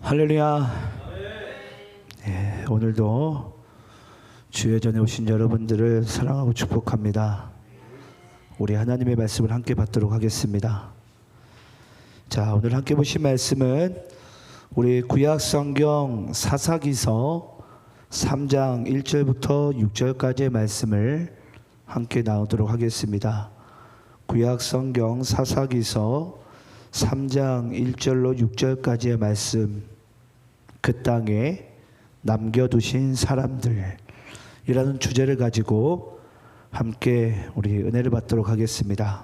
할렐루야. 네, 오늘도 주의 전에 오신 여러분들을 사랑하고 축복합니다. 우리 하나님의 말씀을 함께 받도록 하겠습니다. 자, 오늘 함께 보신 말씀은 우리 구약 성경 사사기서 3장 1절부터 6절까지의 말씀을 함께 나누도록 하겠습니다. 구약 성경 사사기서 3장 1절로 6절까지의 말씀, 그 땅에 남겨두신 사람들이라는 주제를 가지고 함께 우리 은혜를 받도록 하겠습니다.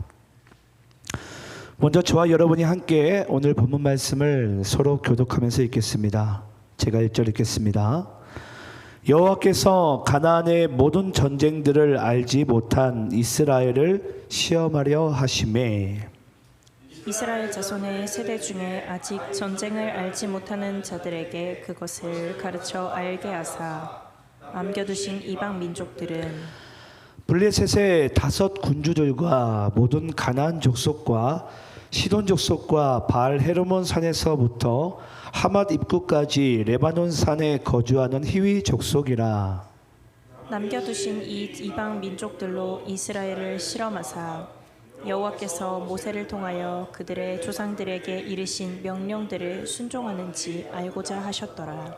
먼저 저와 여러분이 함께 오늘 본문 말씀을 서로 교독하면서 읽겠습니다. 제가 1절 읽겠습니다. 여호와께서 가나안의 모든 전쟁들을 알지 못한 이스라엘을 시험하려 하심에 이스라엘 자손의 세대 중에 아직 전쟁을 알지 못하는 자들에게 그것을 가르쳐 알게 하사 남겨두신 이방 민족들은 블레셋의 5 군주들과 모든 가나안 족속과 시돈 족속과 바알 헤르몬 산에서부터 하맛 입구까지 레바논 산에 거주하는 히위 족속이라. 남겨두신 이 이방 민족들로 이스라엘을 실험하사 여호와께서 모세를 통하여 그들의 조상들에게 이르신 명령들을 순종하는지 알고자 하셨더라.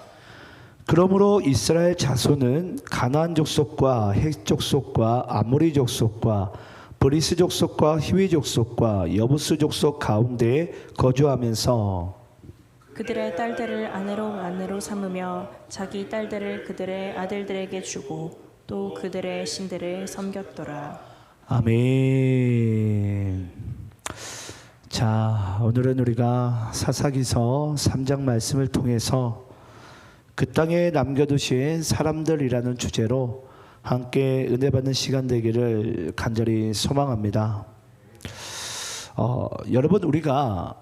그러므로 이스라엘 자손은 가나안 족속과 헷 족속과 아모리 족속과 브리스 족속과 히위 족속과 여부스 족속 가운데에 거주하면서 그들의 딸들을 아내로 삼으며 자기 딸들을 그들의 아들들에게 주고 또 그들의 신들을 섬겼더라. 아멘. 자, 오늘은 우리가 사사기서 3장 말씀을 통해서 그 땅에 남겨두신 사람들이라는 주제로 함께 은혜 받는 시간 되기를 간절히 소망합니다. 여러분, 우리가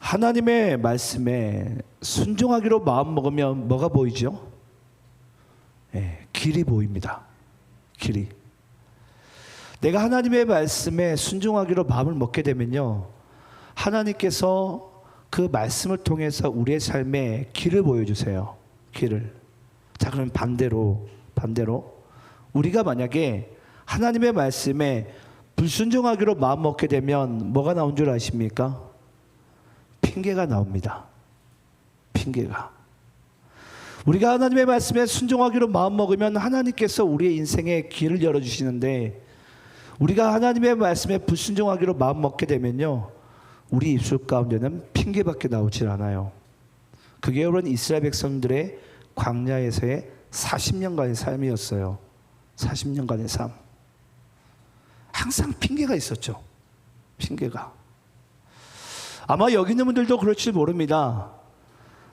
하나님의 말씀에 순종하기로 마음먹으면 뭐가 보이죠? 길이 보입니다. 길이. 내가 하나님의 말씀에 순종하기로 마음을 먹게 되면요, 하나님께서 그 말씀을 통해서 우리의 삶에 길을 보여주세요. 길을. 자, 그럼 반대로 우리가 만약에 하나님의 말씀에 불순종하기로 마음 먹게 되면 뭐가 나온 줄 아십니까? 핑계가 나옵니다. 핑계가. 우리가 하나님의 말씀에 순종하기로 마음 먹으면 하나님께서 우리의 인생에 길을 열어주시는데, 우리가 하나님의 말씀에 불순종하기로 마음 먹게 되면요, 우리 입술 가운데는 핑계밖에 나오질 않아요. 그게 여러분 이스라엘 백성들의 광야에서의 40년간의 삶이었어요. 40년간의 삶. 항상 핑계가 있었죠. 핑계가. 아마 여기 있는 분들도 그럴지 모릅니다.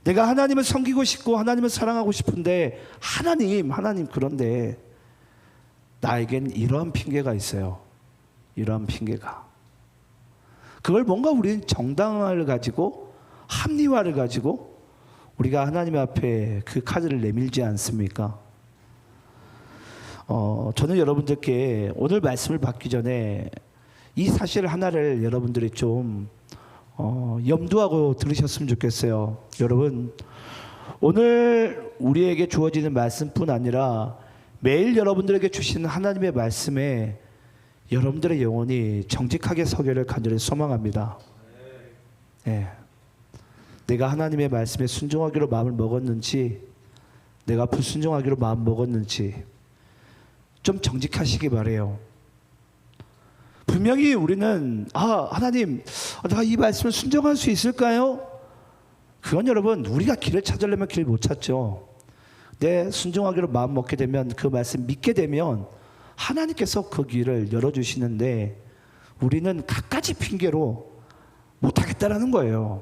내가 하나님을 섬기고 싶고 하나님을 사랑하고 싶은데 하나님 그런데 나에겐 이러한 핑계가 있어요. 이러한 핑계가. 그걸 뭔가 우리는 정당화를 가지고 합리화를 가지고 우리가 하나님 앞에 그 카드를 내밀지 않습니까? 저는 여러분들께 오늘 말씀을 받기 전에 이 사실 하나를 여러분들이 좀 염두하고 들으셨으면 좋겠어요. 여러분, 오늘 우리에게 주어지는 말씀뿐 아니라 매일 여러분들에게 주시는 하나님의 말씀에 여러분들의 영혼이 정직하게 서기를 간절히 소망합니다. 내가 하나님의 말씀에 순종하기로 마음을 먹었는지, 내가 불순종하기로 마음 먹었는지 좀 정직하시기 바래요. 분명히 우리는 하나님, 내가 이 말씀을 순종할 수 있을까요? 그건 여러분, 우리가 길을 찾으려면 길 못 찾죠. 내 순종하기로 마음 먹게 되면, 그 말씀 믿게 되면 하나님께서 그 길을 열어주시는데 우리는 갖가지 핑계로 못하겠다라는 거예요.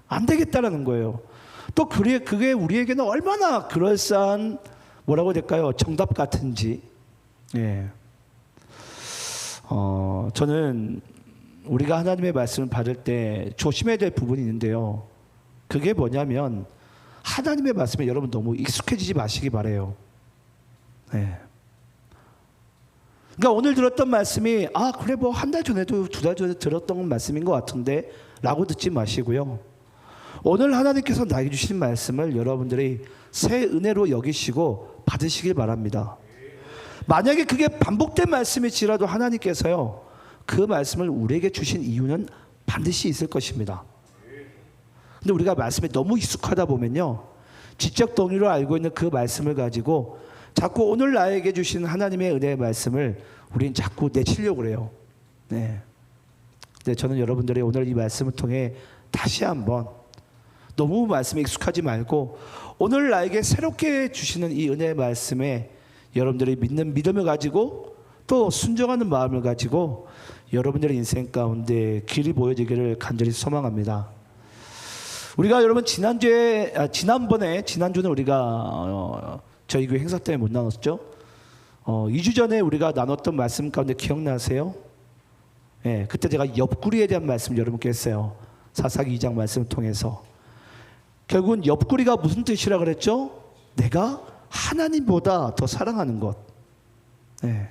안 되겠다라는 거예요. 또 그게 우리에게는 얼마나 그럴싸한 뭐라고 해야 될까요? 정답 같은지. 저는 우리가 하나님의 말씀을 받을 때 조심해야 될 부분이 있는데요, 그게 뭐냐면 하나님의 말씀에 여러분 너무 익숙해지지 마시기 바래요. 그러니까 오늘 들었던 말씀이 그래 뭐 한 달 전에도 2달 전에 들었던 말씀인 것 같은데 라고 듣지 마시고요, 오늘 하나님께서 나에게 주신 말씀을 여러분들이 새 은혜로 여기시고 받으시길 바랍니다. 만약에 그게 반복된 말씀일지라도 하나님께서요, 그 말씀을 우리에게 주신 이유는 반드시 있을 것입니다. 근데 우리가 말씀에 너무 익숙하다 보면요, 지적 동의로 알고 있는 그 말씀을 가지고 자꾸 오늘 나에게 주신 하나님의 은혜의 말씀을 우리는 자꾸 내치려고 그래요. 네. 근데 저는 여러분들이 오늘 이 말씀을 통해 다시 한번 너무 말씀에 익숙하지 말고 오늘 나에게 새롭게 주시는 이 은혜의 말씀에 여러분들이 믿는 믿음을 가지고 또 순종하는 마음을 가지고 여러분들의 인생 가운데 길이 보여지기를 간절히 소망합니다. 우리가 여러분 지난주는 우리가 저희 교회 행사 때문에 못 나눴죠. 2주 전에 우리가 나눴던 말씀 가운데 기억나세요? 네, 그때 제가 옆구리에 대한 말씀 여러분께 했어요. 사사기 2장 말씀을 통해서. 결국은 옆구리가 무슨 뜻이라 그랬죠? 내가 하나님보다 더 사랑하는 것. 네.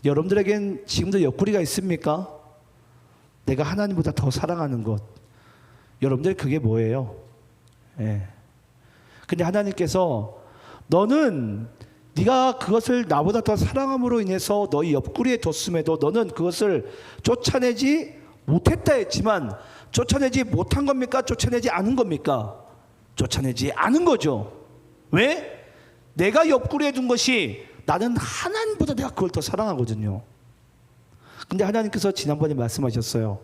여러분들에겐 지금도 옆구리가 있습니까? 내가 하나님보다 더 사랑하는 것. 여러분들 그게 뭐예요? 네. 근데 하나님께서 너는 네가 그것을 나보다 더 사랑함으로 인해서 너희 옆구리에 뒀음에도 너는 그것을 쫓아내지 못했다 했지만 쫓아내지 못한 겁니까? 쫓아내지 않은 겁니까? 쫓아내지 않은 거죠. 왜? 내가 옆구리에 둔 것이 나는 하나님보다 내가 그걸 더 사랑하거든요. 근데 하나님께서 지난번에 말씀하셨어요.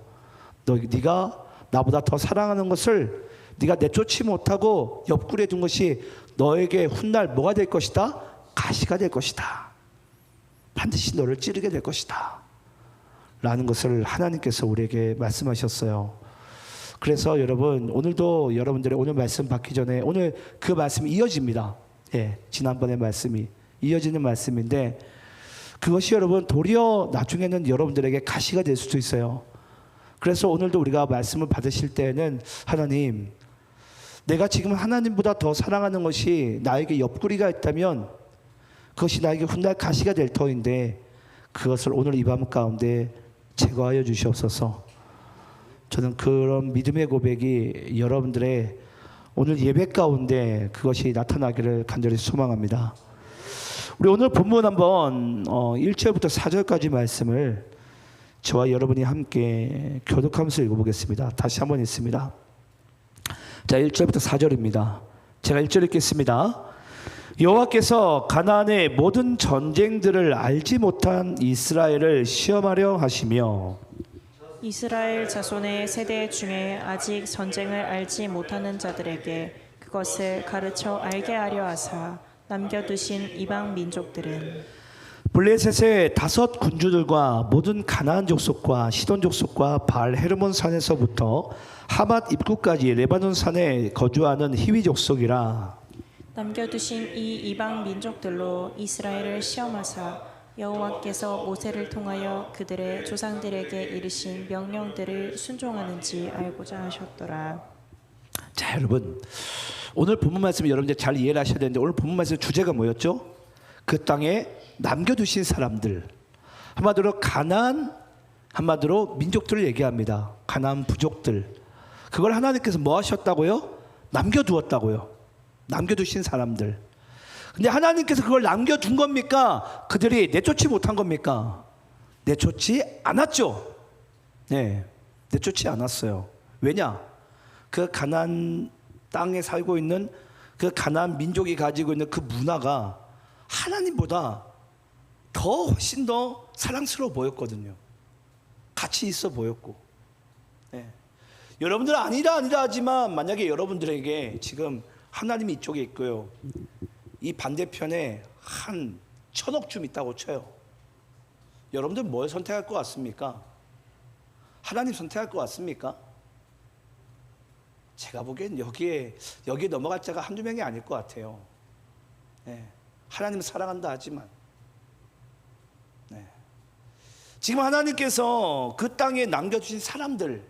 네가 나보다 더 사랑하는 것을 네가 내쫓지 못하고 옆구리에 둔 것이 너에게 훗날 뭐가 될 것이다? 가시가 될 것이다. 반드시 너를 찌르게 될 것이다. 라는 것을 하나님께서 우리에게 말씀하셨어요. 그래서 여러분 오늘도 여러분들의 오늘 말씀 받기 전에 오늘 그 말씀이 이어집니다. 예, 지난번의 말씀이 이어지는 말씀인데 그것이 여러분 도리어 나중에는 여러분들에게 가시가 될 수도 있어요. 그래서 오늘도 우리가 말씀을 받으실 때는 하나님, 내가 지금 하나님보다 더 사랑하는 것이 나에게 옆구리가 있다면 그것이 나에게 훗날 가시가 될 터인데 그것을 오늘 이 밤 가운데 제거하여 주시옵소서. 저는 그런 믿음의 고백이 여러분들의 오늘 예배 가운데 그것이 나타나기를 간절히 소망합니다. 우리 오늘 본문 한번 1절부터 4절까지 말씀을 저와 여러분이 함께 교독하면서 읽어보겠습니다. 다시 한번 읽습니다. 자, 1절부터 4절입니다. 제가 1절 읽겠습니다. 여호와께서 가나안의 모든 전쟁들을 알지 못한 이스라엘을 시험하려 하시며 이스라엘 자손의 세대 중에 아직 전쟁을 알지 못하는 자들에게 그것을 가르쳐 알게 하려 하사 남겨두신 이방 민족들은 블레셋의 5 군주들과 모든 가나안 족속과 시돈 족속과 바알 헤르몬 산에서부터 하맛 입구까지 레바논 산에 거주하는 히위 족속이라. 남겨두신 이 이방 민족들로 이스라엘을 시험하사 여호와께서 모세를 통하여 그들의 조상들에게 이르신 명령들을 순종하는지 알고자 하셨더라. 자, 여러분 오늘 본문 말씀 여러분들 잘 이해를 하셔야 되는데 오늘 본문 말씀 주제가 뭐였죠? 그 땅에 남겨두신 사람들, 한마디로 가나안, 한마디로 민족들을 얘기합니다. 가나안 부족들. 그걸 하나님께서 뭐 하셨다고요? 남겨두었다고요. 남겨두신 사람들. 근데 하나님께서 그걸 남겨둔 겁니까? 그들이 내쫓지 못한 겁니까? 내쫓지 않았죠. 네, 내쫓지 않았어요. 왜냐? 그 가나안 땅에 살고 있는 그 가나안 민족이 가지고 있는 그 문화가 하나님보다 훨씬 더 사랑스러워 보였거든요. 가치 있어 보였고. 네. 여러분들은 아니다 하지만 만약에 여러분들에게 지금 하나님이 이쪽에 있고요, 이 반대편에 한 1,000억 줌 있다고 쳐요. 여러분들 뭘 선택할 것 같습니까? 하나님 선택할 것 같습니까? 제가 보기엔 여기에 넘어갈 자가 한두 명이 아닐 것 같아요. 네. 하나님을 사랑한다 하지만 네. 지금 하나님께서 그 땅에 남겨주신 사람들,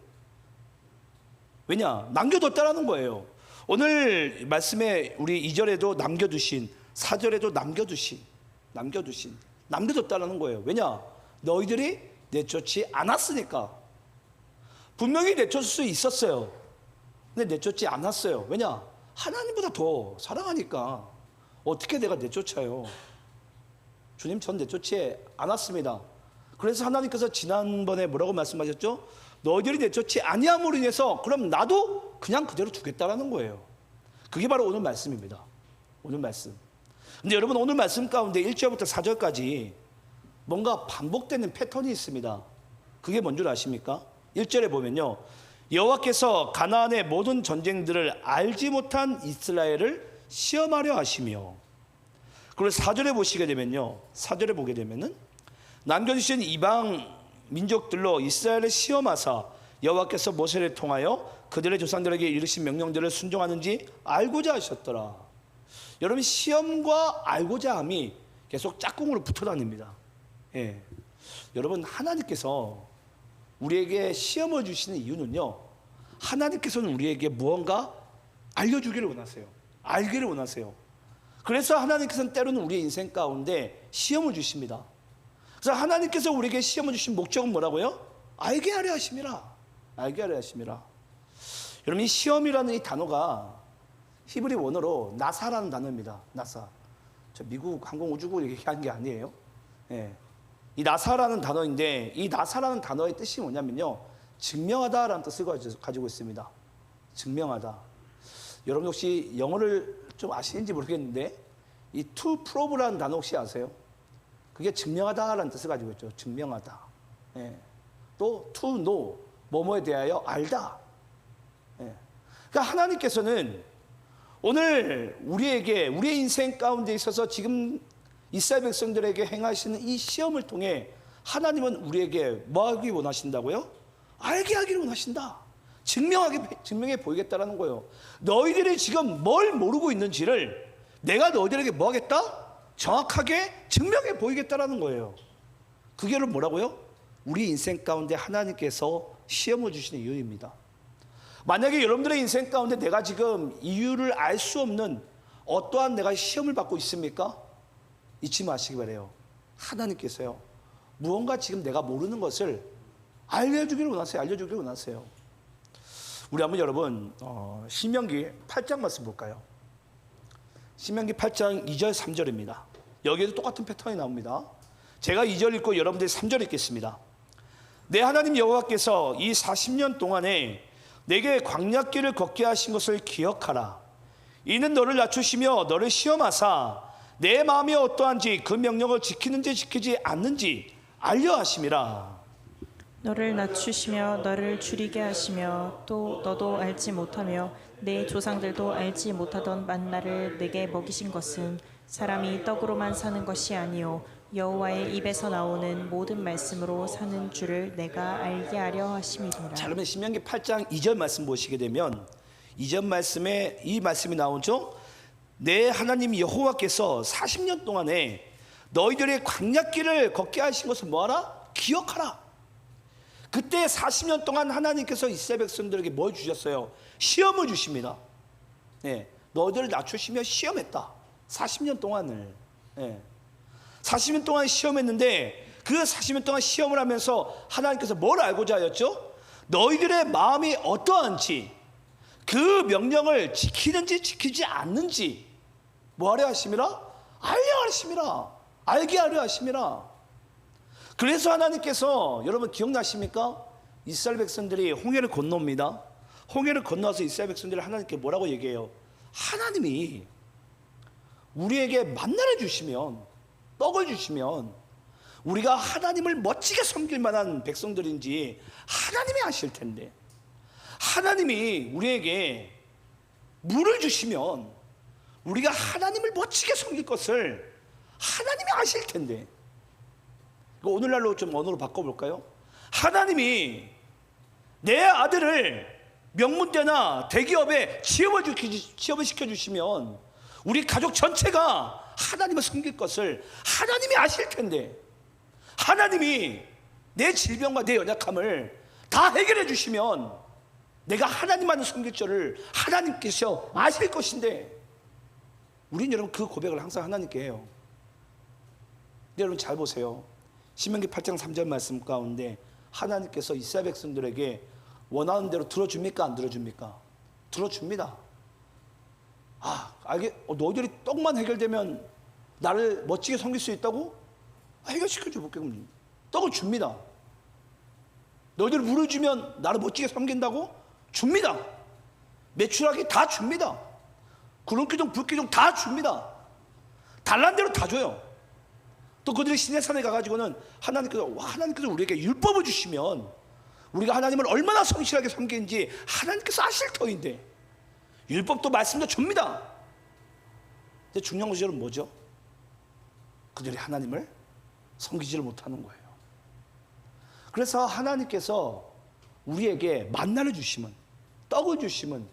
왜냐? 남겨뒀다라는 거예요. 오늘 말씀에 우리 2절에도 남겨두신, 4절에도 남겨뒀다라는 거예요. 왜냐? 너희들이 내쫓지 않았으니까. 분명히 내쫓을 수 있었어요. 근데 내쫓지 않았어요. 왜냐? 하나님보다 더 사랑하니까. 어떻게 내가 내쫓아요? 주님, 전 내쫓지 않았습니다. 그래서 하나님께서 지난번에 뭐라고 말씀하셨죠? 너희들이 내쫓지 아니함으로 인해서 그럼 나도 그냥 그대로 두겠다라는 거예요. 그게 바로 오늘 말씀입니다. 오늘 말씀. 근데 여러분, 오늘 말씀 가운데 1절부터 4절까지 뭔가 반복되는 패턴이 있습니다. 그게 뭔 줄 아십니까? 1절에 보면요, 여호와께서 가나안의 모든 전쟁들을 알지 못한 이스라엘을 시험하려 하시며, 그리고 4절에 보시게 되면요, 4절에 보게 되면은 남겨주신 이방 민족들로 이스라엘을 시험하사 여호와께서 모세를 통하여 그들의 조상들에게 이르신 명령들을 순종하는지 알고자 하셨더라. 여러분, 시험과 알고자 함이 계속 짝꿍으로 붙어 다닙니다. 예. 여러분, 하나님께서 우리에게 시험을 주시는 이유는요, 하나님께서는 우리에게 무언가 알려주기를 원하세요. 알기를 원하세요. 그래서 하나님께서는 때로는 우리의 인생 가운데 시험을 주십니다. 그래서 하나님께서 우리에게 시험을 주신 목적은 뭐라고요? 알게 하려 하심이라. 알게 하려 하심이라. 여러분, 이 시험이라는 이 단어가 히브리 원어로 나사라는 단어입니다. 나사. 저 미국 항공우주국 얘기한 게 아니에요. 예. 이 나사라는 단어인데, 이 나사라는 단어의 뜻이 뭐냐면요, 증명하다라는 뜻을 가지고 있습니다. 증명하다. 여러분 혹시 영어를 좀 아시는지 모르겠는데, 이 to prove라는 단어 혹시 아세요? 그게 증명하다라는 뜻을 가지고 있죠. 증명하다. 예. 또 to know, 뭐뭐에 대하여 알다. 예. 그러니까 하나님께서는 오늘 우리에게, 우리의 인생 가운데 있어서 지금 이스라엘 백성들에게 행하시는 이 시험을 통해 하나님은 우리에게 뭐 하기 원하신다고요? 알게 하기를 원하신다. 증명해 보이겠다라는 거예요. 너희들이 지금 뭘 모르고 있는지를 내가 너희들에게 뭐 하겠다? 정확하게 증명해 보이겠다라는 거예요. 그게 뭐라고요? 우리 인생 가운데 하나님께서 시험을 주시는 이유입니다. 만약에 여러분들의 인생 가운데 내가 지금 이유를 알 수 없는 어떠한 내가 시험을 받고 있습니까? 잊지 마시기 바래요. 하나님께서요, 무언가 지금 내가 모르는 것을 알려주기를 원하세요. 알려주기를 원하세요. 우리 한번 여러분 신명기 8장 말씀 볼까요? 신명기 8장 2절 3절입니다. 여기에도 똑같은 패턴이 나옵니다. 제가 2절 읽고 여러분들이 3절 읽겠습니다. 내 하나님 여호와께서 이 40년 동안에 내게 광야길을 걷게 하신 것을 기억하라. 이는 너를 낮추시며 너를 시험하사 내 마음이 어떠한지 그 명령을 지키는지 지키지 않는지 알려 하심이라. 너를 낮추시며 너를 줄이게 하시며 또 너도 알지 못하며 내 조상들도 알지 못하던 만나를 내게 먹이신 것은 사람이 떡으로만 사는 것이 아니요 여호와의 입에서 나오는 모든 말씀으로 사는 줄을 내가 알게 하려 하심이니라. 자, 그러면 신명기 8장 2절 말씀 보시게 되면 2절 말씀에 이 말씀이 나오죠. 내 하나님 여호와께서 40년 동안에 너희들의 광야길을 걷게 하신 것을 뭐하라? 기억하라. 그때 40년 동안 하나님께서 이스라엘 백성들에게 뭘 주셨어요? 시험을 주십니다. 네, 너희들을 낮추시며 시험했다. 40년 동안을. 네. 40년 동안 시험했는데 그 40년 동안 시험을 하면서 하나님께서 뭘 알고자 하였죠? 너희들의 마음이 어떠한지, 그 명령을 지키는지 지키지 않는지 뭐 하려 하심이라? 알려 하심이라. 알게 하려 하심이라. 그래서 하나님께서, 여러분 기억나십니까? 이스라엘 백성들이 홍해를 건너옵니다. 홍해를 건너서 이스라엘 백성들이 하나님께 뭐라고 얘기해요? 하나님이 우리에게 만나를 주시면, 떡을 주시면 우리가 하나님을 멋지게 섬길 만한 백성들인지 하나님이 아실 텐데, 하나님이 우리에게 물을 주시면 우리가 하나님을 멋지게 섬길 것을 하나님이 아실 텐데, 오늘날로 좀 언어로 바꿔볼까요? 하나님이 내 아들을 명문대나 대기업에 취업을 시켜주시면 우리 가족 전체가 하나님을 섬길 것을 하나님이 아실 텐데, 하나님이 내 질병과 내 연약함을 다 해결해 주시면 내가 하나님만을 섬길 줄을 하나님께서 아실 것인데, 우리는 여러분 그 고백을 항상 하나님께 해요. 근데 여러분 잘 보세요. 신명기 8장 3절 말씀 가운데 하나님께서 이스라엘 백성들에게 원하는 대로 들어줍니까? 안 들어줍니까? 들어줍니다. 너희들이 떡만 해결되면 나를 멋지게 섬길 수 있다고? 해결시켜줘 볼게. 그럼 떡을 줍니다. 너희들이 물을 주면 나를 멋지게 섬긴다고? 줍니다. 매출하기 다 줍니다. 구름기둥 불기둥 다 줍니다. 달란 대로 다 줘요. 또 그들이 시내산에 가가지고는 하나님께서 우리에게 율법을 주시면 우리가 하나님을 얼마나 성실하게 섬기는지 하나님께서 아실 터인데 율법도 말씀도 줍니다. 근데 중요한 것이 여러분 뭐죠? 그들이 하나님을 섬기지를 못하는 거예요. 그래서 하나님께서 우리에게 만나를 주시면, 떡을 주시면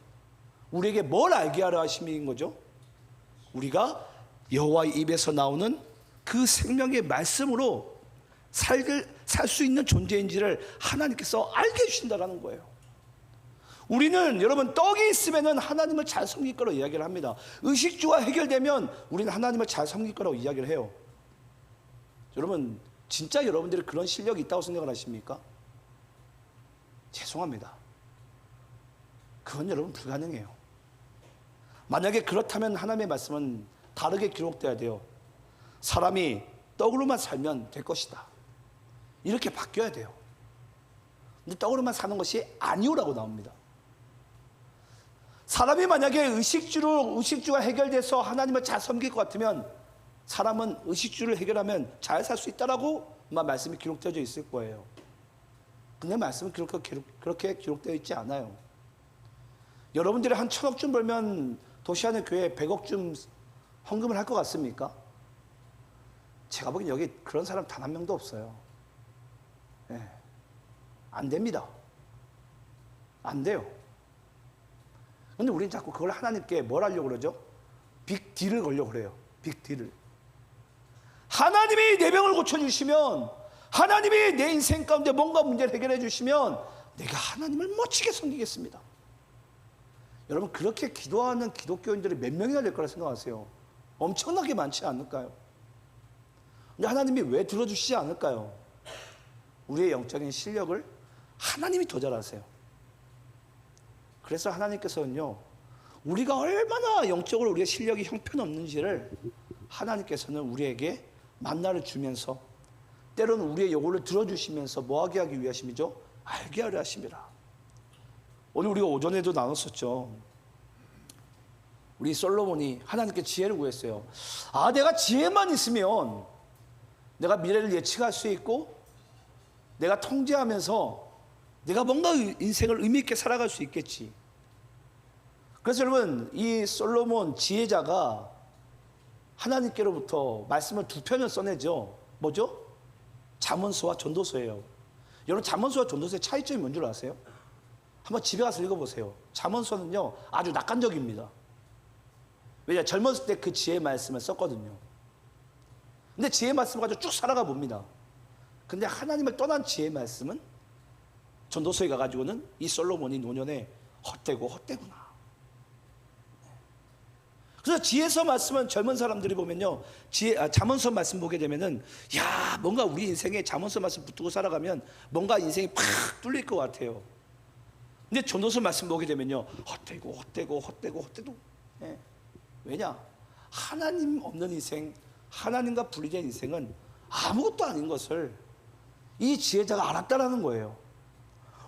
우리에게 뭘 알게 하려 하심인 거죠? 우리가 여호와의 입에서 나오는 그 생명의 말씀으로 살 수 있는 존재인지를 하나님께서 알게 해주신다는 거예요. 우리는 여러분 떡이 있으면 하나님을 잘 섬길 거라고 이야기를 합니다. 의식주가 해결되면 우리는 하나님을 잘 섬길 거라고 이야기를 해요. 여러분 진짜 여러분들이 그런 실력이 있다고 생각을 하십니까? 죄송합니다. 그건 여러분 불가능해요. 만약에 그렇다면 하나님의 말씀은 다르게 기록돼야 돼요. 사람이 떡으로만 살면 될 것이다. 이렇게 바뀌어야 돼요. 근데 떡으로만 사는 것이 아니오라고 나옵니다. 사람이 만약에 의식주가 해결돼서 하나님을 잘 섬길 것 같으면 사람은 의식주를 해결하면 잘 살 수 있다라고 말씀이 기록되어 있을 거예요. 근데 말씀은 그렇게 기록되어 있지 않아요. 여러분들이 한 1,000억쯤 벌면 도시안의 교회에 100억쯤 헌금을 할 것 같습니까? 제가 보기엔 여기 그런 사람 단 한 명도 없어요. 네. 안 됩니다. 안 돼요. 근데 우리는 자꾸 그걸 하나님께 뭘 하려고 그러죠? 빅딜을 걸려고 그래요. 빅딜을. 하나님이 내 병을 고쳐주시면, 하나님이 내 인생 가운데 뭔가 문제를 해결해 주시면 내가 하나님을 멋지게 섬기겠습니다. 여러분 그렇게 기도하는 기독교인들이 몇 명이나 될 거라 생각하세요? 엄청나게 많지 않을까요? 근데 하나님이 왜 들어주시지 않을까요? 우리의 영적인 실력을 하나님이 더 잘하세요. 그래서 하나님께서는요, 우리가 얼마나 영적으로 우리의 실력이 형편없는지를 하나님께서는 우리에게 만나를 주면서 때로는 우리의 요구를 들어주시면서 뭐하게 하기 위하심이죠? 알게 하려 하심이라. 오늘 우리가 오전에도 나눴었죠. 우리 솔로몬이 하나님께 지혜를 구했어요. 내가 지혜만 있으면 내가 미래를 예측할 수 있고 내가 통제하면서 내가 뭔가 인생을 의미 있게 살아갈 수 있겠지. 그래서 여러분 이 솔로몬 지혜자가 하나님께로부터 말씀을 2편을 써내죠. 뭐죠? 잠언서와 전도서예요. 여러분 잠언서와 전도서의 차이점이 뭔 줄 아세요? 한번 집에 가서 읽어보세요. 잠언서는요 아주 낙관적입니다. 왜냐 젊었을 때 그 지혜의 말씀을 썼거든요. 근데 지혜의 말씀을 가지고 쭉 살아가 봅니다. 근데 하나님을 떠난 지혜의 말씀은 전도서에 가가지고는 이 솔로몬이 노년에 헛되구나. 그래서 지혜서 말씀은 젊은 사람들이 보면요, 잠언서 말씀 보게 되면은 뭔가 우리 인생에 잠언서 말씀 붙들고 살아가면 뭔가 인생이 팍 뚫릴 것 같아요. 근데 전도서 말씀 보게 되면요, 헛되고. 예. 왜냐? 하나님 없는 인생, 하나님과 분리된 인생은 아무것도 아닌 것을 이 지혜자가 알았다라는 거예요.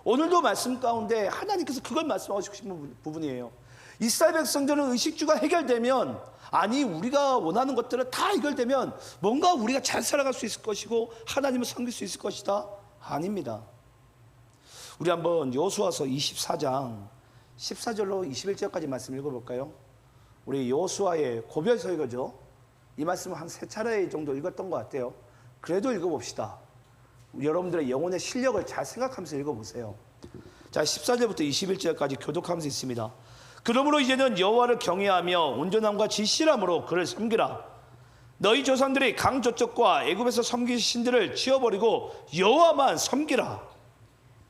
오늘도 말씀 가운데 하나님께서 그걸 말씀하고 싶은 부분이에요. 이스라엘 백성들은 의식주가 해결되면, 우리가 원하는 것들은 다 해결되면 뭔가 우리가 잘 살아갈 수 있을 것이고 하나님을 섬길 수 있을 것이다? 아닙니다. 우리 한번 여호수아서 24장 14절로 21절까지 말씀 읽어볼까요? 우리 여호수아의 고별 설교죠. 이 말씀을 한 3차례 정도 읽었던 것 같아요. 그래도 읽어봅시다. 여러분들의 영혼의 실력을 잘 생각하면서 읽어보세요. 자, 14절부터 21절까지 교독하면서 있습니다. 그러므로 이제는 여호와를 경외하며 온전함과 진실함으로 그를 섬기라. 너희 조상들이 강 저쪽과 애굽에서 섬긴 신들을 지어버리고 여호와만 섬기라.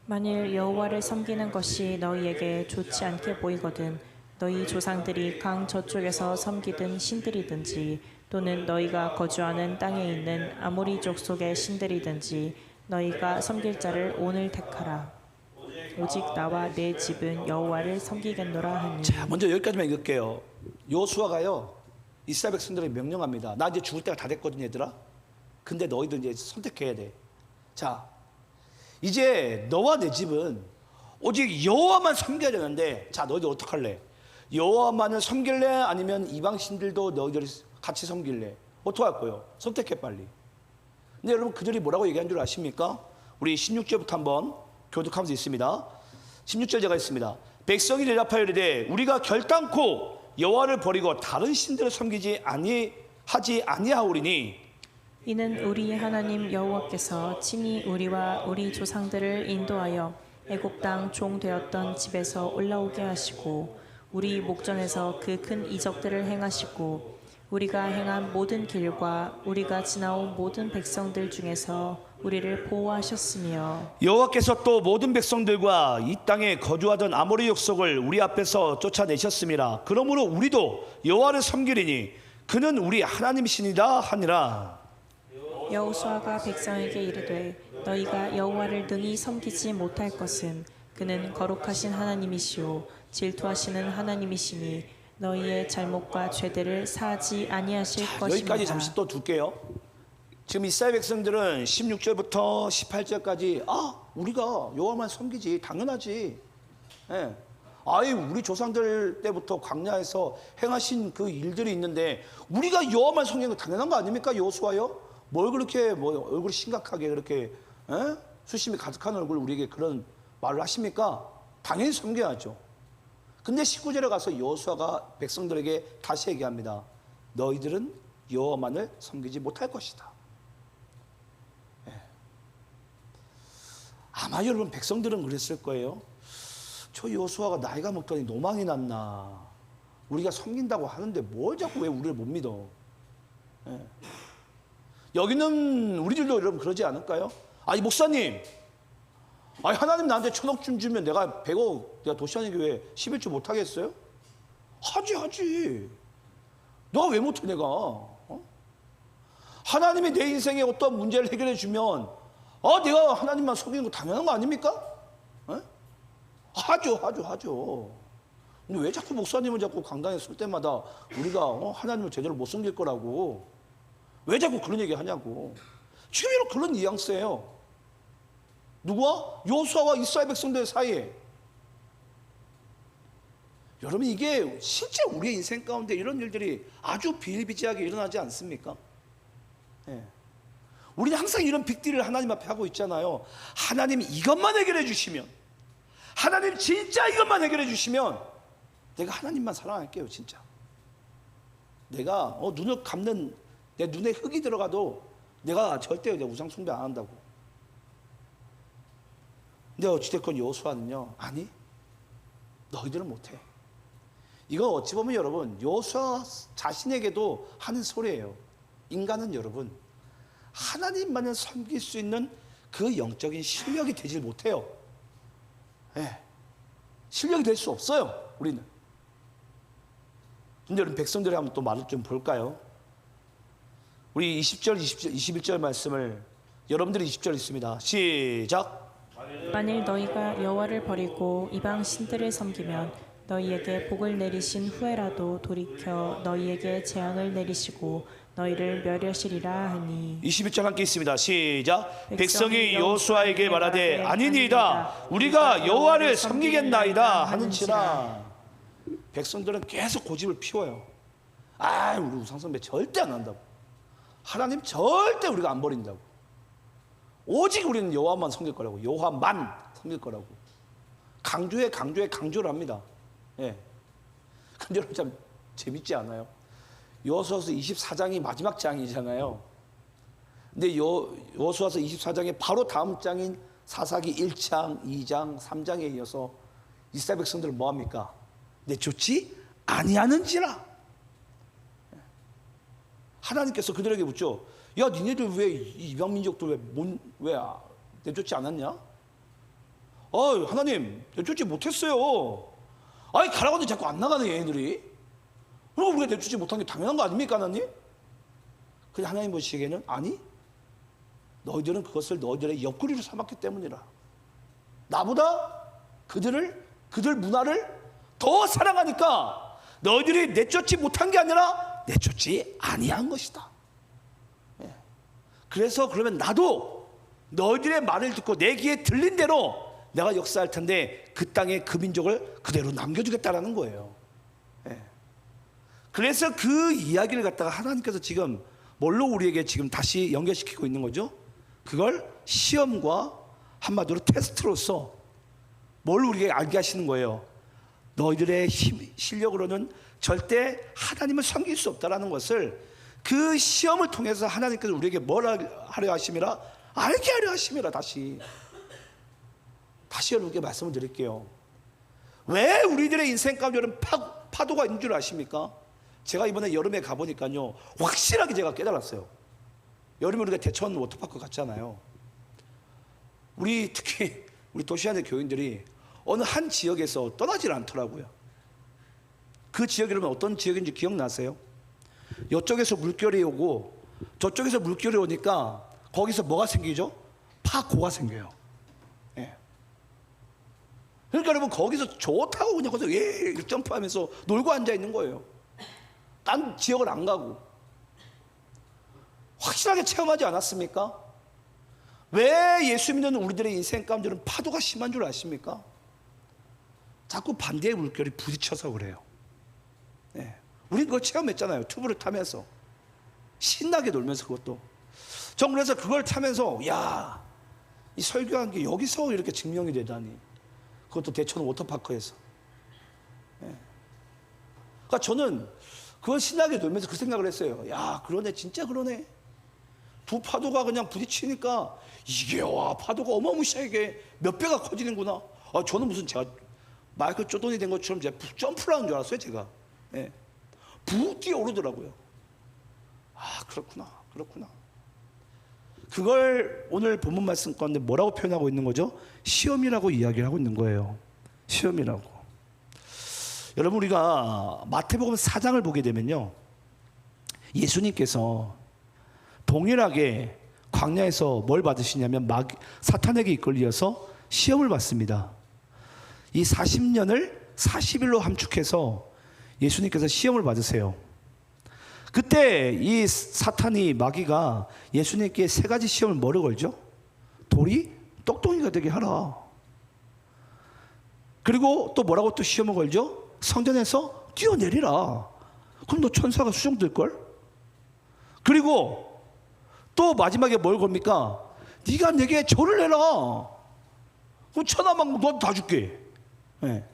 만일 여호와를 섬기는 것이 너희에게 좋지 않게 보이거든 너희 조상들이 강 저쪽에서 섬기던 신들이든지 또는 너희가 거주하는 땅에 있는 아모리 족속의 신들이든지 너희가 섬길 자를 오늘 택하라. 오직 나와 내 집은 여호와를 섬기겠노라 하니. 자, 먼저 여기까지만 읽을게요. 여호수아가요 이스라엘 백성들에게 명령합니다. 나 이제 죽을 때가 다 됐거든 얘들아. 근데 너희들 이제 선택해야 돼. 자, 이제 너와 내 집은 오직 여호와만 섬겨야 되는데, 자, 너희들 어떡할래? 여호와만을 섬길래? 아니면 이방 신들도 너희들이 같이 섬길래? 어떡할 거예요? 선택해 빨리. 근데 여러분 그들이 뭐라고 얘기한 줄 아십니까? 우리 16절부터 한번 교독하면서 있습니다. 16절 제가 있습니다. 백성이 대답하여 이르되 우리가 결단코 여호와를 버리고 다른 신들을 섬기지 하지 아니하오리니 이는 우리 하나님 여호와께서 친히 우리와 우리 조상들을 인도하여 애굽 땅 종 되었던 집에서 올라오게 하시고 우리 목전에서 그 큰 이적들을 행하시고 우리가 행한 모든 길과 우리가 지나온 모든 백성들 중에서 우리를 보호하셨으며 여호와께서 또 모든 백성들과 이 땅에 거주하던 아모리 족속을 우리 앞에서 쫓아내셨습니다. 그러므로 우리도 여호와를 섬기리니 그는 우리 하나님이시니라 하니라. 여호수아가 백성에게 이르되 너희가 여호와를 능히 섬기지 못할 것은 그는 거룩하신 하나님이시오 질투하시는 하나님이시니 너희의 잘못과 죄들을 사하지 아니하실 것입니다. 여기까지 잠시 또 둘게요. 지금 이스라엘 백성들은 16절부터 18절까지 우리가 여호와만 섬기지 당연하지. 예. 아이 우리 조상들 때부터 광야에서 행하신 그 일들이 있는데 우리가 여호와만 섬기는 거 당연한 거 아닙니까? 여호수아요? 뭘 그렇게 얼굴이 심각하게 그렇게 수심이 가득한 얼굴 우리에게 그런 말을 하십니까? 당연히 섬겨야죠. 근데 19절에 가서 여호수아가 백성들에게 다시 얘기합니다. 너희들은 여호와만을 섬기지 못할 것이다. 예. 아마 여러분 백성들은 그랬을 거예요. 저 여호수아가 나이가 먹더니 노망이 났나. 우리가 섬긴다고 하는데 뭘 자꾸 왜 우리를 못 믿어. 예. 여기는 우리들도 여러분 그러지 않을까요? 아니 목사님, 아니 하나님 나한테 1,000억 주면 내가 100억 내가 도시하는 교회 11조 못하겠어요? 하지. 너가 왜 못해 내가? 하나님이 내 인생에 어떤 문제를 해결해 주면 내가 하나님만 섬기는 거 당연한 거 아닙니까? 하죠. 근데 왜 자꾸 목사님을 자꾸 강당에 설 때마다 우리가 하나님을 제대로 못 섬길 거라고 왜 자꾸 그런 얘기 하냐고. 최대로 그런 뉘앙스예요. 누구와? 여호수아와 이스라엘 백성들 사이에. 여러분 이게 실제 우리의 인생 가운데 이런 일들이 아주 비일비재하게 일어나지 않습니까? 예. 우리는 항상 이런 빅딜을 하나님 앞에 하고 있잖아요. 하나님 이것만 해결해 주시면, 하나님 진짜 이것만 해결해 주시면 내가 하나님만 사랑할게요. 진짜 내가 눈을 감는 내 눈에 흙이 들어가도 내가 절대 우상 숭배 안 한다고. 근데 어찌됐건 여호수아는요, 아니 너희들은 못해. 이거 어찌 보면 여러분 여호수아 자신에게도 하는 소리예요. 인간은 여러분 하나님만을 섬길 수 있는 그 영적인 실력이 되질 못해요. 예. 실력이 될 수 없어요. 우리는. 근데 여러분 백성들이 한번 또 말을 좀 볼까요? 우리 20절, 21절 말씀을 여러분들이 20절 있습니다. 시작. 만일 너희가 여호와를 버리고 이방 신들을 섬기면 너희에게 복을 내리신 후에라도 돌이켜 너희에게 재앙을 내리시고 너희를 멸하시리라 하니. 21절 함께 있습니다. 시작. 백성이 여호수아에게 말하되 아니니이다 우리가 여호와를 섬기겠나이다 하는지라. 백성들은 계속 고집을 피워요. 우리 우상숭배 절대 안 한다고. 하나님 절대 우리가 안 버린다고. 오직 우리는 여호와만 섬길 거라고. 여호와만 섬길 거라고. 강조를 합니다. 예. 근데 여러분 참 재밌지 않아요? 여호수아서 24장이 마지막 장이잖아요. 근데 여호수아서 24장의 바로 다음 장인 사사기 1장, 2장, 3장에 이어서 이스라엘 백성들은 뭐합니까? 내쫓지 아니하는지라. 하나님께서 그들에게 묻죠. 야, 니네들 왜 이방 민족들 왜 내쫓지 않았냐? 하나님 내쫓지 못했어요. 가라고 하는데 자꾸 안 나가네 얘네들이. 그럼 우리가 내쫓지 못한 게 당연한 거 아닙니까 하나님? 근데 하나님 보시기에는 아니, 너희들은 그것을 너희들의 옆구리로 삼았기 때문이라. 나보다 그들 문화를 더 사랑하니까 너희들이 내쫓지 못한 게 아니라 내쫓지 아니한 것이다. 그래서 그러면 나도 너희들의 말을 듣고 내 귀에 들린 대로 내가 역사할 텐데 그 땅에 그 민족을 그대로 남겨주겠다라는 거예요. 그래서 그 이야기를 갖다가 하나님께서 지금 뭘로 우리에게 지금 다시 연결시키고 있는 거죠? 그걸 시험과 한마디로 테스트로서 뭘 우리에게 알게 하시는 거예요. 너희들의 실력으로는 절대 하나님을 섬길 수 없다라는 것을 그 시험을 통해서 하나님께서 우리에게 뭘 하려 하심이라? 알게 하려 하심이라. 다시 여러분께 말씀을 드릴게요. 왜 우리들의 인생 가운데 여러분 파도가 있는 줄 아십니까? 제가 이번에 여름에 가보니까요, 확실하게 제가 깨달았어요. 여름에 우리가 대천 워터파크 갔잖아요. 특히 우리 도시안의 교인들이 어느 한 지역에서 떠나질 않더라고요. 그 지역이 여러분 어떤 지역인지 기억나세요? 이쪽에서 물결이 오고 저쪽에서 물결이 오니까 거기서 뭐가 생기죠? 파고가 생겨요. 그러니까 여러분 거기서 좋다고 그냥 거기서 예 점프하면서 놀고 앉아 있는 거예요. 딴 지역을 안 가고. 확실하게 체험하지 않았습니까? 왜 예수 믿는 우리들의 인생 가운데는 파도가 심한 줄 아십니까? 자꾸 반대의 물결이 부딪혀서 그래요. 우리 그걸 체험했잖아요. 튜브를 타면서 신나게 놀면서. 그것도 전 그래서 그걸 타면서 야, 이 설교한 게 여기서 이렇게 증명이 되다니. 그것도 대천 워터파크에서. 그러니까 저는 그걸 신나게 놀면서 그 생각을 했어요. 야, 그러네, 진짜 그러네. 두 파도가 그냥 부딪히니까 이게 와, 파도가 어마무시하게 몇 배가 커지는구나. 저는 무슨 제가 마이클 조던이 된 것처럼 제가 점프를 하는 줄 알았어요. 제가 부 뛰어오르더라고요. 그렇구나. 그걸 오늘 본문 말씀 가운데 뭐라고 표현하고 있는 거죠? 시험이라고 이야기를 하고 있는 거예요. 시험이라고. 여러분, 우리가 마태복음 4장을 보게 되면요, 예수님께서 동일하게 광야에서 뭘 받으시냐면 사탄에게 이끌려서 시험을 받습니다. 이 40년을 40일로 함축해서 예수님께서 시험을 받으세요. 그때 이 사탄이, 마귀가 예수님께 세 가지 시험을 뭐로 걸죠? 돌이 똑똑이가 되게 하라. 그리고 또 뭐라고 또 시험을 걸죠? 성전에서 뛰어내리라. 그럼 너 천사가 수정될걸? 그리고 또 마지막에 뭘 겁니까? 네가 내게 절을 내라. 그럼 천하만국 너 다 줄게. 근데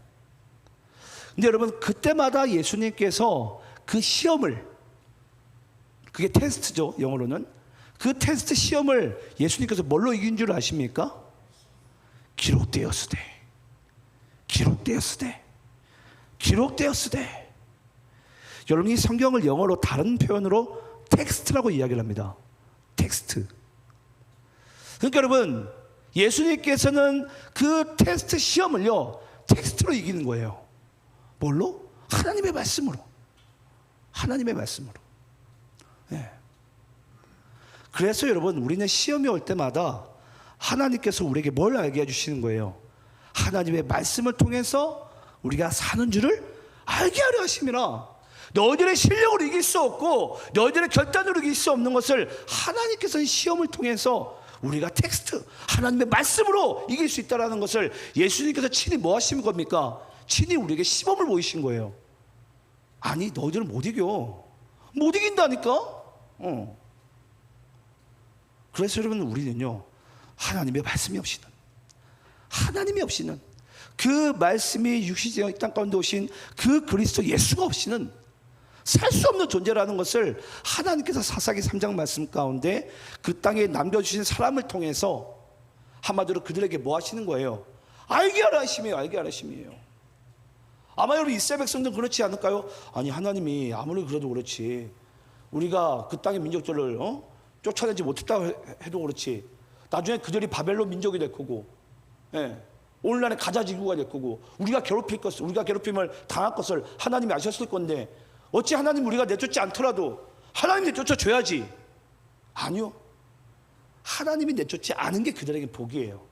여러분, 그때마다 예수님께서 그 시험을, 그게 테스트죠, 영어로는. 그 테스트 시험을 예수님께서 뭘로 이긴 줄 아십니까? 기록되었으되. 여러분, 이 성경을 영어로 다른 표현으로 텍스트라고 이야기를 합니다. 텍스트. 그러니까 여러분, 예수님께서는 그 테스트 시험을요, 텍스트로 이기는 거예요. 뭘로? 하나님의 말씀으로. 그래서 여러분, 우리는 시험이 올 때마다 하나님께서 우리에게 뭘 알게 해주시는 거예요? 하나님의 말씀을 통해서 우리가 사는 줄을 알게 하려 하심이라. 너희들의 실력으로 이길 수 없고 너희들의 결단으로 이길 수 없는 것을 하나님께서 시험을 통해서 우리가 텍스트, 하나님의 말씀으로 이길 수 있다는 것을 예수님께서 친히 뭐 하신 겁니까? 친히 우리에게 시범을 보이신 거예요. 아니, 너희들은 못 이긴다니까. 그래서 여러분, 우리는요, 하나님의 말씀이 없이는 그 말씀이 육신의 땅 가운데 오신 그 그리스도 예수가 없이는 살 수 없는 존재라는 것을 하나님께서 사사기 3장 말씀 가운데 그 땅에 남겨주신 사람을 통해서 한마디로 그들에게 뭐 하시는 거예요? 알게 하라 하심이에요. 아마 여러분, 이스라엘 백성들은 그렇지 않을까요? 아니, 하나님이 아무리 그래도 그렇지, 우리가 그 땅의 민족들을 쫓아내지 못했다고 해도 그렇지, 나중에 그들이 바벨론 민족이 될 거고, 오늘날의 가자지구가 될 거고, 우리가 괴롭힘을 당할 것을 하나님이 아셨을 건데, 어찌 하나님 우리가 내쫓지 않더라도 하나님 내쫓아줘야지. 아니요, 하나님이 내쫓지 않은 게 그들에게 복이에요.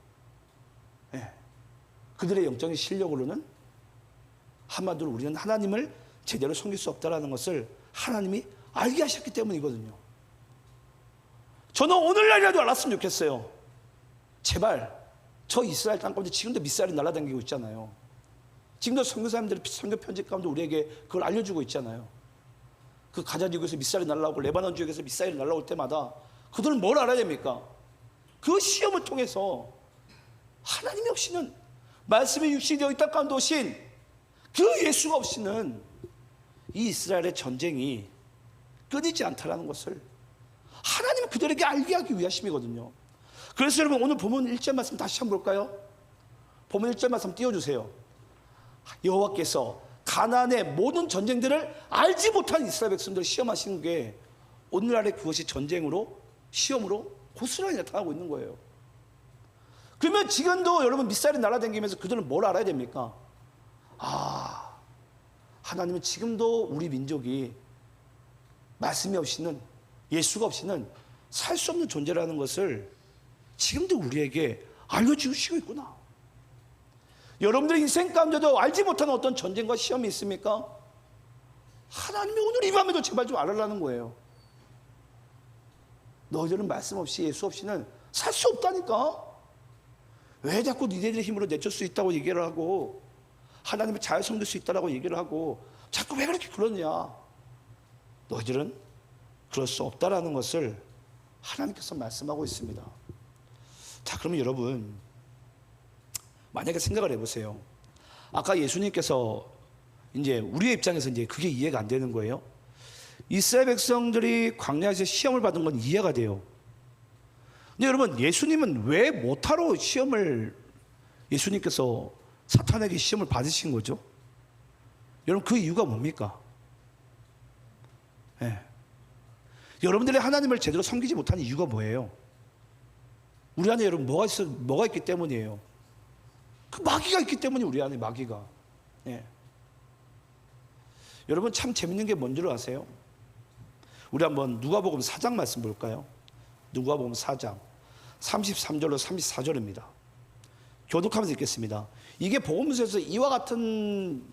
그들의 영적인 실력으로는 한마디로 우리는 하나님을 제대로 섬길 수 없다는 것을 하나님이 알게 하셨기 때문이거든요. 저는 오늘날이라도 알았으면 좋겠어요. 제발 저 이스라엘 땅 가운데 지금도 미사일이 날아다니고 있잖아요. 지금도 선교사님들이 선교 편집 가운데 우리에게 그걸 알려주고 있잖아요. 그 가자 지역에서 미사일이 날아오고 레바논 지역에서 미사일이 날아올 때마다 그들은 뭘 알아야 됩니까? 그 시험을 통해서 하나님이 없이는, 말씀이 육신이 되어 이 땅 가운데 오신 그 예수가 없이는 이 이스라엘의 전쟁이 끊이지 않다라는 것을 하나님은 그들에게 알게 하기 위하심이거든요. 그래서 여러분 오늘 본문 1절 말씀 다시 한번 볼까요? 본문 1절 말씀 띄워주세요. 여호와께서 가나안의 모든 전쟁들을 알지 못한 이스라엘 백성들을 시험하시는 게 오늘날의 그것이 전쟁으로, 시험으로 고스란히 나타나고 있는 거예요. 그러면 지금도 여러분 미사일이 날아다니면서 그들은 뭘 알아야 됩니까? 아, 하나님은 지금도 우리 민족이 말씀이 없이는, 예수가 없이는 살 수 없는 존재라는 것을 지금도 우리에게 알려주시고 있구나. 여러분들의 인생 가운데도 알지 못하는 어떤 전쟁과 시험이 있습니까? 하나님이 오늘 이 밤에도 제발 좀 알아라는 거예요. 너희들은 말씀 없이, 예수 없이는 살 수 없다니까. 왜 자꾸 니네들의 힘으로 내줄 수 있다고 얘기를 하고, 하나님을 잘 섬길 수 있다고 얘기를 하고, 자꾸 왜 그렇게 그러냐? 너희들은 그럴 수 없다라는 것을 하나님께서 말씀하고 있습니다. 자, 그러면 여러분, 만약에 생각을 해보세요. 아까 예수님께서 이제 우리의 입장에서 이제 그게 이해가 안 되는 거예요. 이스라엘 백성들이 광야에서 시험을 받은 건 이해가 돼요. 근데 여러분, 예수님은 왜 못하러 시험을, 예수님께서 사탄에게 시험을 받으신 거죠? 여러분, 그 이유가 뭡니까? 네. 여러분들이 하나님을 제대로 섬기지 못하는 이유가 뭐예요? 우리 안에 여러분 뭐가 있기 때문이에요? 그 마귀가 있기 때문에, 우리 안에 마귀가. 네. 여러분, 참 재밌는 게 뭔 줄 아세요? 우리 한번 누가복음 4장 말씀 볼까요? 누가복음 4장 33절로 34절입니다. 교독하면서 읽겠습니다. 이게 복음서에서 이와 같은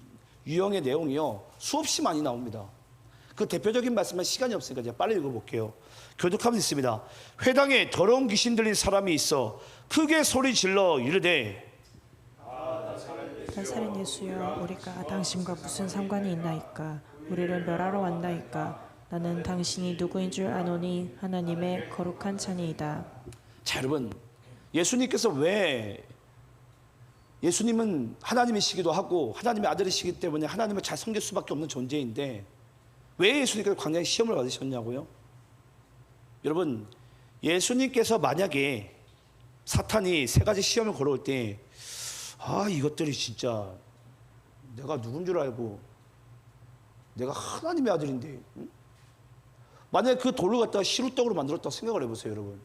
유형의 내용이요 수없이 많이 나옵니다. 그 대표적인 말씀은 시간이 없으니까 제가 빨리 읽어볼게요. 교독하면서 있습니다. 회당에 더러운 귀신 들린 사람이 있어 크게 소리 질러 이르되, 나사렛 예수여, 우리가 당신과 무슨 상관이 있나이까? 우리를 멸하러 왔나이까? 나는 당신이 누구인 줄 아노니 하나님의 거룩한 자니이다. 자, 여러분, 예수님께서 왜, 예수님은 하나님이시기도 하고 하나님의 아들이시기 때문에 하나님을 잘 섬길 수밖에 없는 존재인데 왜 예수님께서 광야에 시험을 받으셨냐고요? 여러분, 예수님께서 만약에 사탄이 세 가지 시험을 걸어올 때, 아, 이것들이 진짜 내가 누군 줄 알고 내가 하나님의 아들인데, 응? 만약에 그 돌을 갖다가 시루떡으로 만들었다고 생각을 해보세요, 여러분.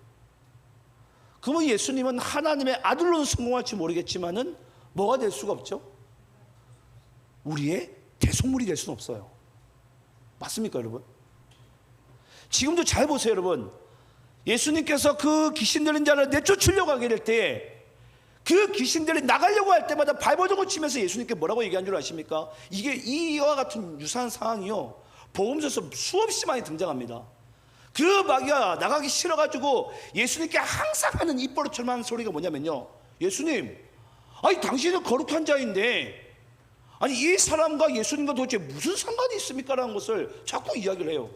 그러면 예수님은 하나님의 아들로는 성공할지 모르겠지만은 뭐가 될 수가 없죠? 우리의 대속물이 될 수는 없어요. 맞습니까, 여러분? 지금도 잘 보세요, 여러분. 예수님께서 그 귀신 들린 자를 내쫓으려고 하게 될 때, 그 귀신들이 나가려고 할 때마다 발버둥을 치면서 예수님께 뭐라고 얘기한 줄 아십니까? 이게 이와 같은 유사한 상황이요 복음서에서 수없이 많이 등장합니다. 그 마귀가 나가기 싫어가지고 예수님께 항상 하는 입버릇처럼 하는 소리가 뭐냐면요, 예수님, 아니 당신은 거룩한 자인데 아니 이 사람과 예수님과 도대체 무슨 상관이 있습니까? 라는 것을 자꾸 이야기를 해요.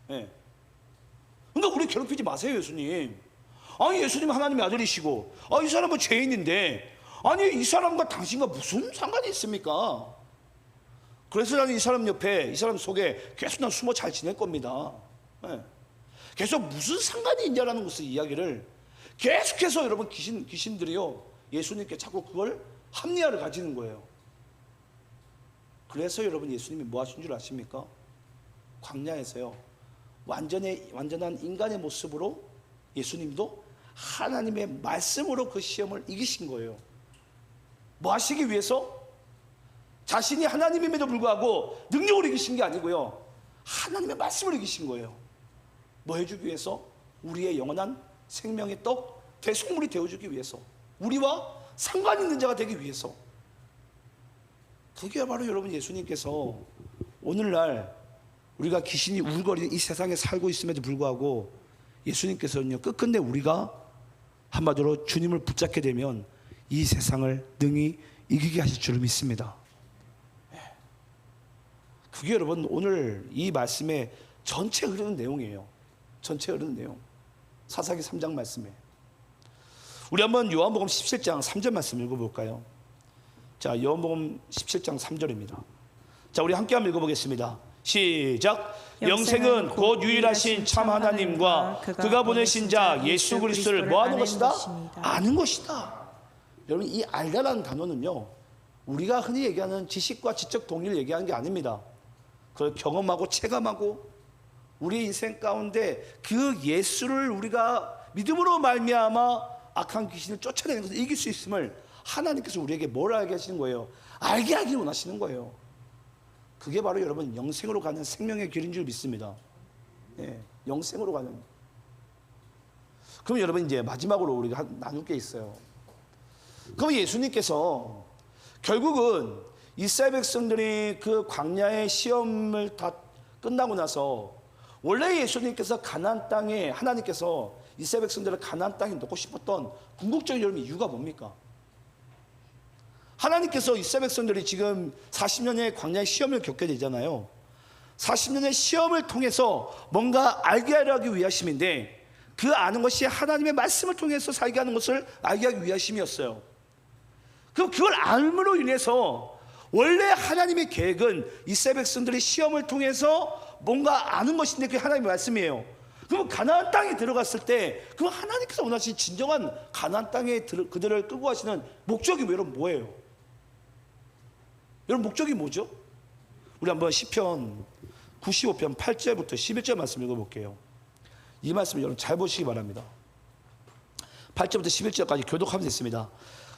네. 그러니까 우리 괴롭히지 마세요, 예수님. 아니 예수님 하나님의 아들이시고, 아, 이 사람은 죄인인데, 아니 이 사람과 당신과 무슨 상관이 있습니까? 그래서 나는 이 사람 옆에, 이 사람 속에 계속 난 숨어 잘 지낼 겁니다. 네. 계속 무슨 상관이 있냐라는 것을 이야기를 계속해서 여러분 귀신들이요 예수님께 자꾸 그걸 합리화를 가지는 거예요. 그래서 여러분 예수님이 뭐 하신 줄 아십니까? 광야에서요 완전한 인간의 모습으로 예수님도 하나님의 말씀으로 그 시험을 이기신 거예요. 뭐 하시기 위해서? 자신이 하나님임에도 불구하고 능력으로 이기신 게 아니고요 하나님의 말씀으로 이기신 거예요. 뭐 해주기 위해서? 우리의 영원한 생명의 떡 대속물이 되어주기 위해서, 우리와 상관 있는 자가 되기 위해서. 그게 바로 여러분 예수님께서 오늘날 우리가 귀신이 울거리는 이 세상에 살고 있음에도 불구하고 예수님께서는요, 끝끝내 우리가 한마디로 주님을 붙잡게 되면 이 세상을 능히 이기게 하실 줄을 믿습니다. 그게 여러분 오늘 이 말씀의 전체 흐르는 내용이에요. 전체 흐르는 내용. 사사기 3장 말씀에. 우리 한번 요한복음 17장 3절 말씀 읽어볼까요? 자, 요한복음 17장 3절입니다. 자, 우리 함께 한번 읽어보겠습니다. 시작. 영생은 곧 유일하신 참 하나님과 그가 보내신 자 예수 그리스도를 뭐 하는 것이다? 아는 것이다. 여러분, 이 알다라는 단어는요, 우리가 흔히 얘기하는 지식과 지적 동의를 얘기하는 게 아닙니다. 그걸 경험하고 체감하고 우리 인생 가운데 그 예수를 우리가 믿음으로 말미암아 악한 귀신을 쫓아내는 것을 이길 수 있음을 하나님께서 우리에게 뭘 알게 하시는 거예요? 알게 하기 원하시는 거예요. 그게 바로 여러분 영생으로 가는 생명의 길인 줄 믿습니다. 예, 영생으로 가는. 그럼 여러분 이제 마지막으로 우리가 나눌 게 있어요. 그럼 예수님께서 결국은 이스라엘 백성들이 그 광야의 시험을 다 끝나고 나서 원래 예수님께서 가나안 땅에 하나님께서 이스라엘 백성들을 가나안 땅에 놓고 싶었던 궁극적인 여러분 이유가 뭡니까? 하나님께서 이스라엘 백성들이 지금 40년의 광야의 시험을 겪게 되잖아요. 40년의 시험을 통해서 뭔가 알게 하기 위하심인데 그 아는 것이 하나님의 말씀을 통해서 살게 하는 것을 알게 하기 위하심이었어요. 그럼 그걸 알므로 인해서 원래 하나님의 계획은 이스라엘 백성들이 시험을 통해서 뭔가 아는 것인데 그게 하나님의 말씀이에요. 그럼 가나안 땅에 들어갔을 때 그 하나님께서 원하시는 진정한 가나안 땅에 그들을 끌고 가시는 목적이 여러분 뭐예요? 여러분 목적이 뭐죠? 우리 한번 시편 95편 8절부터 11절 말씀 읽어볼게요. 이 말씀 여러분 잘 보시기 바랍니다. 8절부터 11절까지 교독하면 됐습니다.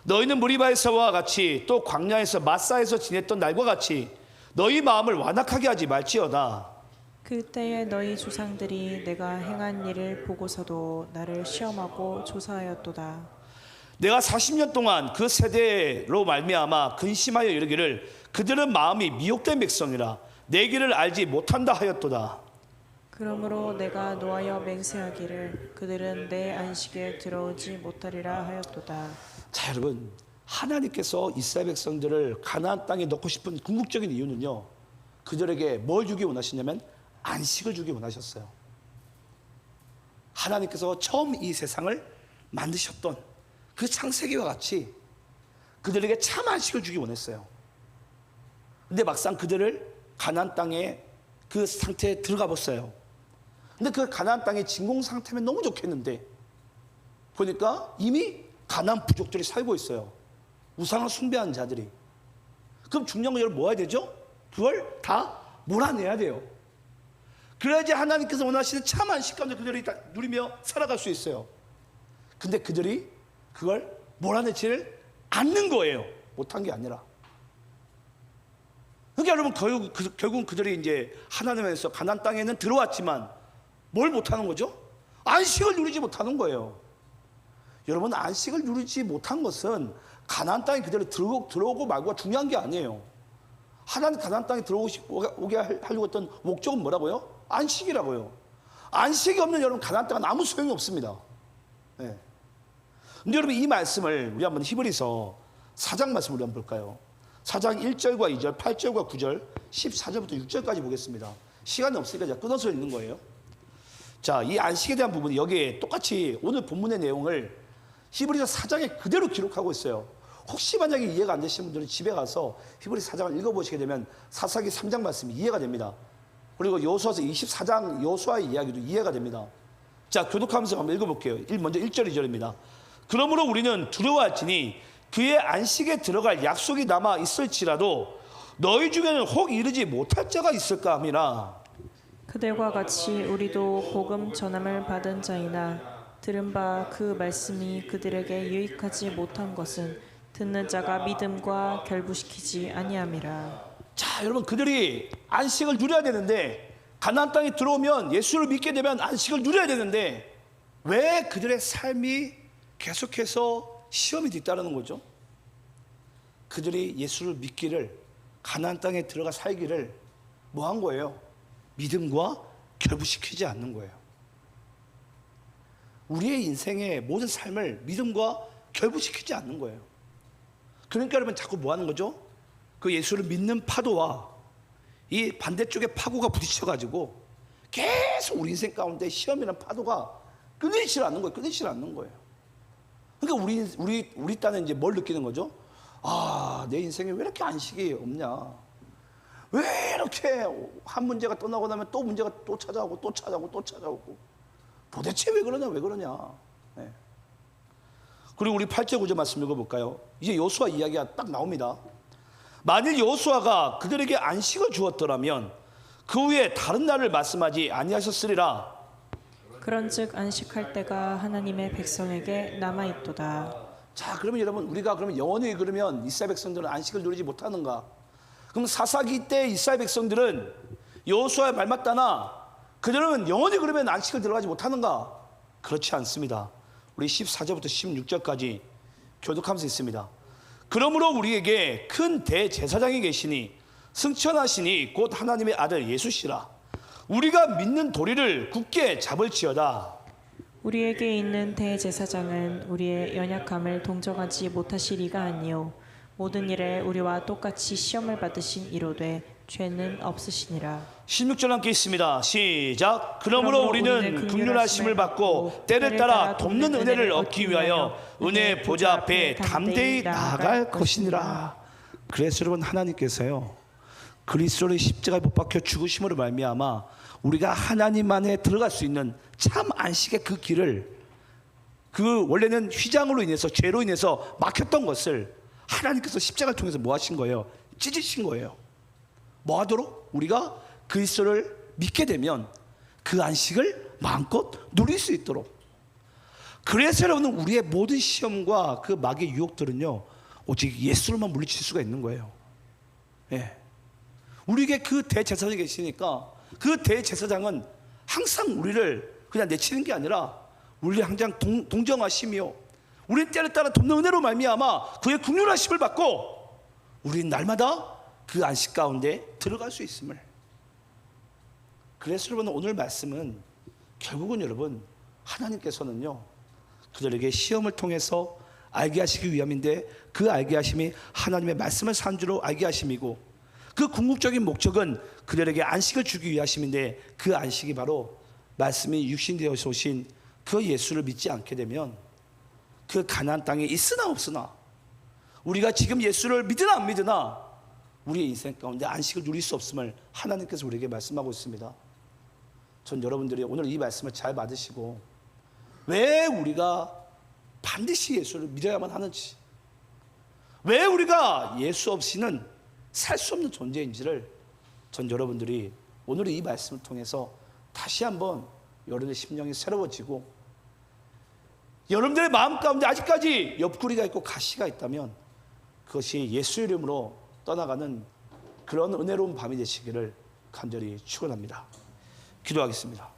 너희는 무리바에서와 같이 또 광야에서 마사에서 지냈던 날과 같이 너희 마음을 완악하게 하지 말지어다. 그때에 너희 조상들이 내가 행한 일을 보고서도 나를 시험하고 조사하였도다. 내가 40년 동안 그 세대로 말미암아 근심하여 이르기를 그들은 마음이 미혹된 백성이라 내 길을 알지 못한다 하였도다. 그러므로 내가 노하여 맹세하기를 그들은 내 안식에 들어오지 못하리라 하였도다. 자, 여러분 하나님께서 이스라엘 백성들을 가나안 땅에 넣고 싶은 궁극적인 이유는요, 그들에게 뭘 주기 원하시냐면 안식을 주기 원하셨어요. 하나님께서 처음 이 세상을 만드셨던 그 창세기와 같이 그들에게 참 안식을 주기 원했어요. 근데 막상 그들을 가나안 땅에 그 상태에 들어가 봤어요. 근데 그 가나안 땅의 진공 상태면 너무 좋겠는데 보니까 이미 가나안 부족들이 살고 있어요. 우상을 숭배하는 자들이. 그럼 중요한 건 여러분 뭐 해야 되죠? 그걸 다 몰아내야 돼요. 그래야지 하나님께서 원하시는 참 안식 가운데 그들이 다 누리며 살아갈 수 있어요. 근데 그들이 그걸 몰아내지를 않는 거예요. 못한 게 아니라. 그러니까 여러분 결국은 그들이 이제 하나님에서 가나안 땅에는 들어왔지만 뭘 못하는 거죠? 안식을 누리지 못하는 거예요. 여러분 안식을 누리지 못한 것은 가나안 땅에 그대로 들어오고 말고가 중요한 게 아니에요. 하나님 가나안 땅에 들어오게 하려고 했던 목적은 뭐라고요? 안식이라고요. 안식이 없는 여러분 가나안 땅은 아무 소용이 없습니다. 네. 근데 여러분 이 말씀을 우리 한번 히브리서 4장 말씀 우리 한번 볼까요? 4장 1절과 2절, 8절과 9절, 14절부터 6절까지 보겠습니다. 시간이 없으니까 제가 끊어서 읽는 거예요. 자, 이 안식에 대한 부분이 여기에 똑같이 오늘 본문의 내용을 히브리서 4장에 그대로 기록하고 있어요. 혹시 만약에 이해가 안 되시는 분들은 집에 가서 히브리서 4장을 읽어보시게 되면 사사기 3장 말씀이 이해가 됩니다. 그리고 여호수아서 24장 여호수아의 이야기도 이해가 됩니다. 자, 교독하면서 한번 읽어볼게요. 먼저 1절 2절입니다. 그러므로 우리는 두려워할지니 그의 안식에 들어갈 약속이 남아 있을지라도 너희 중에는 혹 이르지 못할 자가 있을까 함이라. 그들과 같이 우리도 복음 전함을 받은 자이나 들은 바 그 말씀이 그들에게 유익하지 못한 것은 듣는 자가 믿음과 결부시키지 아니함이라. 자, 여러분 그들이 안식을 누려야 되는데 가나안 땅에 들어오면 예수를 믿게 되면 안식을 누려야 되는데 왜 그들의 삶이 계속해서 시험이 뒤따르는 거죠. 그들이 예수를 믿기를, 가나안 땅에 들어가 살기를 뭐 한 거예요? 믿음과 결부시키지 않는 거예요. 우리의 인생의 모든 삶을 믿음과 결부시키지 않는 거예요. 그러니까 여러분 자꾸 뭐 하는 거죠? 그 예수를 믿는 파도와 이 반대쪽의 파고가 부딪혀가지고 계속 우리 인생 가운데 시험이라는 파도가 끊이질 않는 거예요. 끊이질 않는 거예요. 그러니까 우리 딴은 이제 뭘 느끼는 거죠? 아, 내 인생에 왜 이렇게 안식이 없냐? 왜 이렇게 한 문제가 떠나고 나면 또 문제가 또 찾아오고 또 찾아오고 또 찾아오고, 도대체 왜 그러냐, 왜 그러냐? 네. 그리고 우리 8절 9절 말씀 읽어볼까요? 이제 여호수아 이야기가 딱 나옵니다. 만일 여호수아가 그들에게 안식을 주었더라면 그 후에 다른 날을 말씀하지 아니하셨으리라. 그런즉 안식할 때가 하나님의 백성에게 남아 있도다. 자, 그러면 여러분, 우리가 그러면 영원히 그러면 이스라엘 백성들은 안식을 누리지 못하는가? 그럼 사사기 때 이스라엘 백성들은 여호수아의 말 맞다나 그들은 영원히 그러면 안식을 들어가지 못하는가? 그렇지 않습니다. 우리 14절부터 16절까지 교독하면서 있습니다. 그러므로 우리에게 큰 대제사장이 계시니 승천하시니 곧 하나님의 아들 예수시라. 우리가 믿는 도리를 굳게 잡을지어다. 우리에게 있는 대제사장은 우리의 연약함을 동정하지 못하실 이가 아니요 모든 일에 우리와 똑같이 시험을 받으신 이로되 죄는 없으시니라. 16절 함께 있습니다. 시작. 그러므로 우리는 긍휼하심을 받고 때를 따라 돕는 은혜를 얻기 위하여 은혜의 보좌 앞에 담대히 나아갈 것이니라. 그래서 여러분, 하나님께서요 그리스도의 십자가에 못 박혀 죽으심으로 말미암아 우리가 하나님 안에 들어갈 수 있는 참 안식의 그 길을, 그 원래는 휘장으로 인해서 죄로 인해서 막혔던 것을 하나님께서 십자가를 통해서 뭐 하신 거예요? 찢으신 거예요. 뭐 하도록? 우리가 그리스도를 믿게 되면 그 안식을 마음껏 누릴 수 있도록. 그래서 여러분은 우리의 모든 시험과 그 마귀의 유혹들은요 오직 예수로만 물리칠 수가 있는 거예요. 예. 우리에게 그 대제사장이 계시니까 그 대제사장은 항상 우리를 그냥 내치는 게 아니라 우리를 항상 동정하시며 우리의 때를 따라 돕는 은혜로 말미암아 그의 긍휼하심을 받고 우리는 날마다 그 안식 가운데 들어갈 수 있음을. 그래서 여러분, 오늘 말씀은 결국은 여러분, 하나님께서는요 그들에게 시험을 통해서 알게 하시기 위함인데 그 알게 하심이 하나님의 말씀을 산주로 알게 하심이고, 그 궁극적인 목적은 그들에게 안식을 주기 위하심인데 그 안식이 바로 말씀이 육신 되어서 오신 그 예수를 믿지 않게 되면 그 가나안 땅에 있으나 없으나 우리가 지금 예수를 믿으나 안 믿으나 우리의 인생 가운데 안식을 누릴 수 없음을 하나님께서 우리에게 말씀하고 있습니다. 전 여러분들이 오늘 이 말씀을 잘 받으시고 왜 우리가 반드시 예수를 믿어야만 하는지, 왜 우리가 예수 없이는 살 수 없는 존재인지를 전 여러분들이 오늘 이 말씀을 통해서 다시 한번 여러분의 심령이 새로워지고, 여러분들의 마음 가운데 아직까지 옆구리가 있고 가시가 있다면 그것이 예수 이름으로 떠나가는 그런 은혜로운 밤이 되시기를 간절히 축원합니다. 기도하겠습니다.